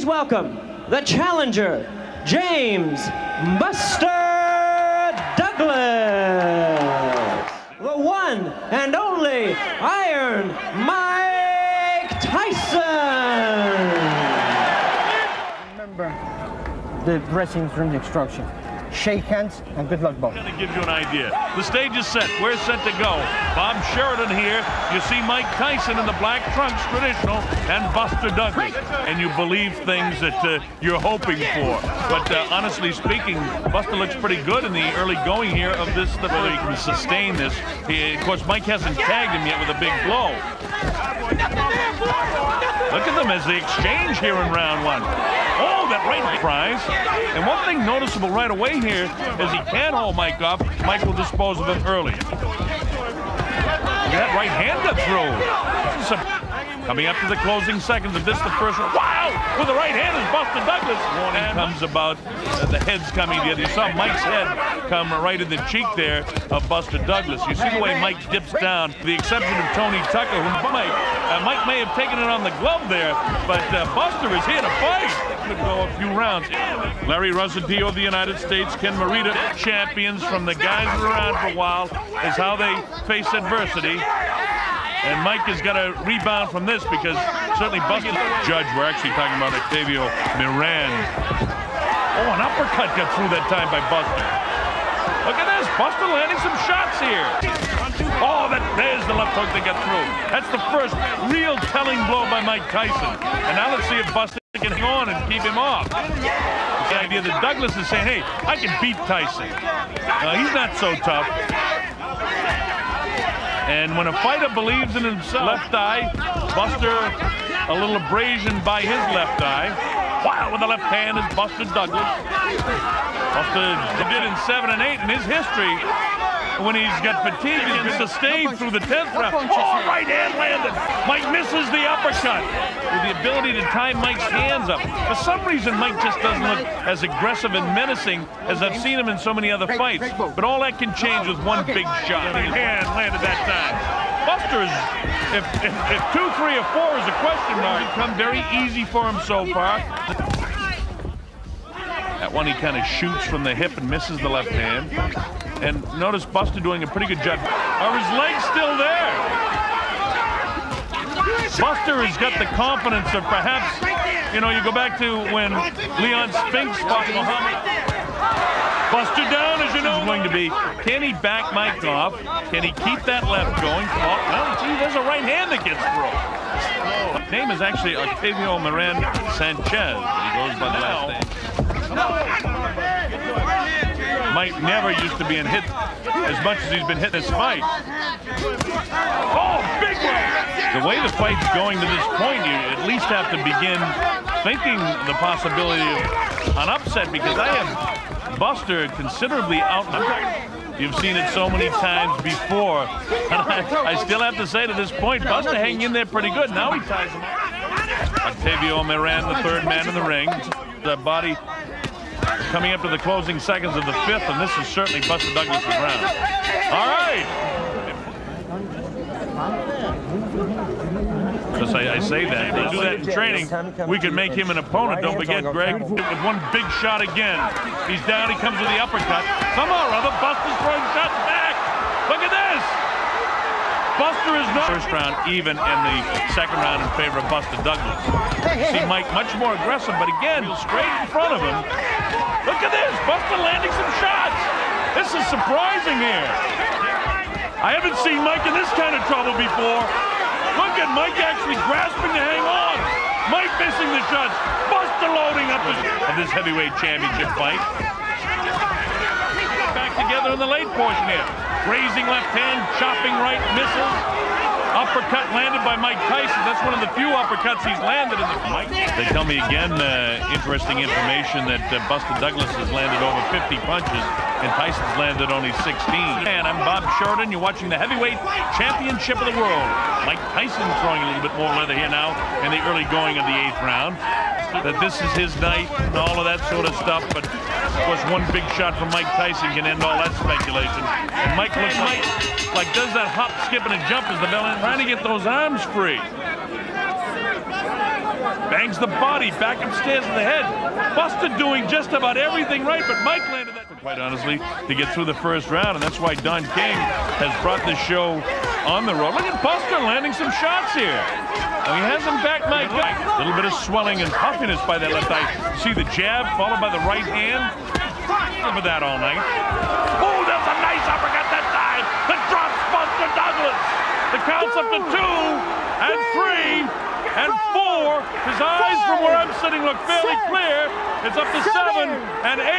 welcome the challenger, James Buster Douglas, the one and only Iron Mike Tyson. Remember the dressing room instructions. Shake hands and good luck, Bob. Kind of gives you an idea. The stage is set. We're set to go. Bob Sheridan here. You see Mike Tyson in the black trunks, traditional, and Buster Douglas. And you believe things that you're hoping for. But honestly speaking, Buster looks pretty good in the early going here of this. Whether he can sustain this. Of course, Mike hasn't tagged him yet with a big blow. Look at them as they exchange here in round one. Oh, that right prize. And one thing noticeable right away here is he can't hold Mike off. Mike will dispose of him early. That right hand got through. Coming up to the closing seconds of this, the first one. Wow! With the right hand is Buster Douglas. Warning comes about the heads coming together. You saw Mike's head come right in the cheek there of Buster Douglas. You see the way Mike dips down, with the exception of Tony Tucker, who Mike may have taken it on the glove there, but Buster is here to fight. Could go a few rounds. Larry Rosadillo of the United States, Ken Morita, champions from the guys who are around for a while, is how they face adversity. And Mike has got to rebound from this because certainly Buster. Judge, we're actually talking about Octavio Miran. Oh, an uppercut got through that time by Buster. Look at this, Buster landing some shots here. Oh, there's the left hook that got through. That's the first real telling blow by Mike Tyson. And now let's see if Buster can hang on and keep him off. The idea that Douglas is saying, hey, I can beat Tyson. He's not so tough. And when a fighter believes in himself, left eye, Buster a little abrasion by his left eye. Wow, with the left hand is Buster Douglas. Buster did in 7 and 8 in his history. When he's got fatigue, he's been sustained through the 10th round. Oh, right hand landed. Mike misses the uppercut with the ability to tie Mike's hands up. For some reason, Mike just doesn't look as aggressive and menacing as I've seen him in so many other fights. But all that can change with one big shot. Hand landed that time. Buster is, if 2, 3, or 4 is a question mark, it's become very easy for him so far. That one he kind of shoots from the hip and misses the left hand. And notice Buster doing a pretty good job. Are his legs still there? Buster has got the confidence of perhaps, you know, you go back to when Leon Spinks fought Muhammad. Buster down, as you know. It's going to be, can he back Mike off? Can he keep that left going? Well, see, there's a right hand that gets through. His name is actually Octavio Miran Sanchez, but he goes by the last name. Mike never used to be hit as much as he's been hit in this fight. Oh, big one! The way the fight's going to this point, you at least have to begin thinking the possibility of an upset, because I have Buster considerably outnumbered. You've seen it so many times before. And I still have to say to this point, Buster hanging in there pretty good. Now he ties him up. Octavio Miran, the third man in the ring. The body coming up to the closing seconds of the 5th, and this is certainly Buster Douglas' round. All right. Just I say that. They do that in training. We can make him an opponent. Don't forget, Greg, with one big shot again. He's down. He comes with the uppercut. Somehow or other, Buster's throwing shots back. Look at this. Buster is not. First round even, and the second round in favor of Buster Douglas. See Mike much more aggressive, but again, straight in front of him. Look at this, Buster landing some shots. This is surprising here. I haven't seen Mike in this kind of trouble before. Look at Mike actually grasping to hang on. Mike missing the shots. Buster loading up of this heavyweight championship fight. Back together in the late portion here. Grazing left hand, chopping right, misses. Uppercut landed by Mike Tyson. That's one of the few uppercuts he's landed in the fight. They tell me again, interesting information, that Buster Douglas has landed over 50 punches and Tyson's landed only 16. And I'm Bob Sheridan. You're watching the heavyweight championship of the world. Mike Tyson throwing a little bit more leather here now in the early going of the 8th round. That this is his night and all of that sort of stuff, but of course one big shot from Mike Tyson can end all that speculation. And Mike looks like does that hop, skip, and a jump as the bell ends, trying to get those arms free. Bangs the body back upstairs in the head. Buster doing just about everything right, but Mike landed that, quite honestly, to get through the first round, and that's why Don King has brought this show on the road. Look at Buster landing some shots here. Now he has him back, Mike. A little bit of swelling and puffiness by that left eye. See the jab followed by the right hand. Over that all night. Oh, that's a nice uppercut that time. That drops Buster Douglas. The count's up to 2 and 3 and 4. His eyes from where I'm sitting look fairly clear. It's up to 7 and 8.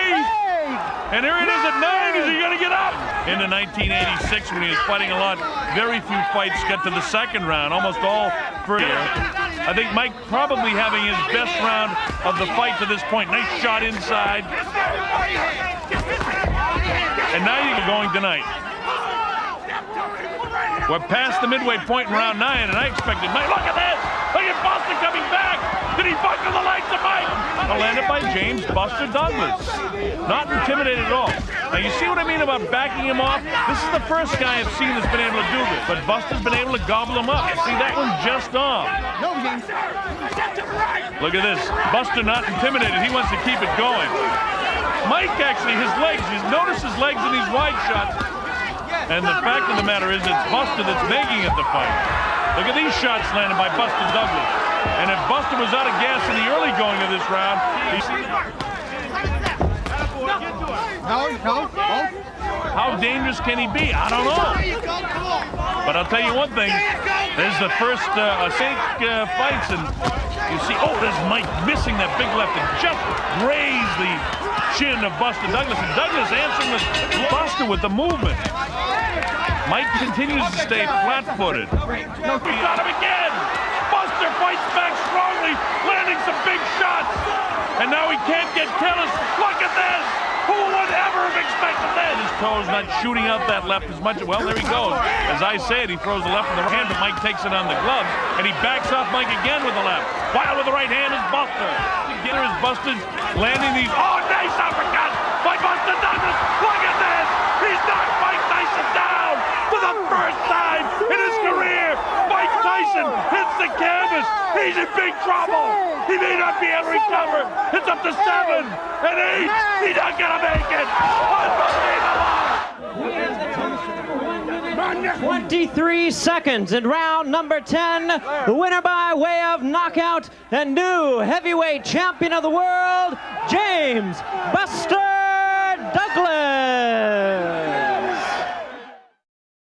And here it is at 9. Is he going to get up? Into 1986 when he was fighting a lot. Very few fights get to the second round. Almost all first. I think Mike probably having his best round of the fight to this point. Nice shot inside. And now you're going tonight. We're past the midway point in round 9, and I expected Mike. Look at this! Look at Buster coming back! Did he buckle the lights of Mike? Landed by James Buster Douglas. Not intimidated at all. Now you see what I mean about backing him off? This is the first guy I've seen that's been able to do this. But Buster's been able to gobble him up. See that one just off. Look at this. Buster not intimidated. He wants to keep it going. Mike actually, his legs, you notice his legs in these wide shots. And the fact of the matter is it's Buster that's making it the fight. Look at these shots landed by Buster Douglas. And if Buster was out of gas in the early going of this round, how dangerous can he be? I don't know. But I'll tell you one thing. There's the first fights, and you see, oh, there's Mike missing that big left and just grazed the chin of Buster Douglas. And Douglas answering with Buster with the movement. Mike continues to stay flat-footed. He got him again. Buster fights back strongly, landing some big shots. And now he can't get careless. Look at this. Who would ever have expected this? His toes not shooting out that left as much. Well, there he goes. As I said, he throws the left with the right hand, but Mike takes it on the gloves, and he backs off Mike again with the left. While with the right hand is Buster. Together is Buster landing these. Oh, nice uppercut by Buster Douglas. Look at this. He's knocked Mike Tyson down for the first time in his career. Mike Tyson hits the canvas. He's in big trouble. He may not be able to recover. It's up to 7 and 8. He's not gonna make it. Unbelievable. 23 seconds in round number 10. The winner by way of knockout and new heavyweight champion of the world, James Buster Douglas.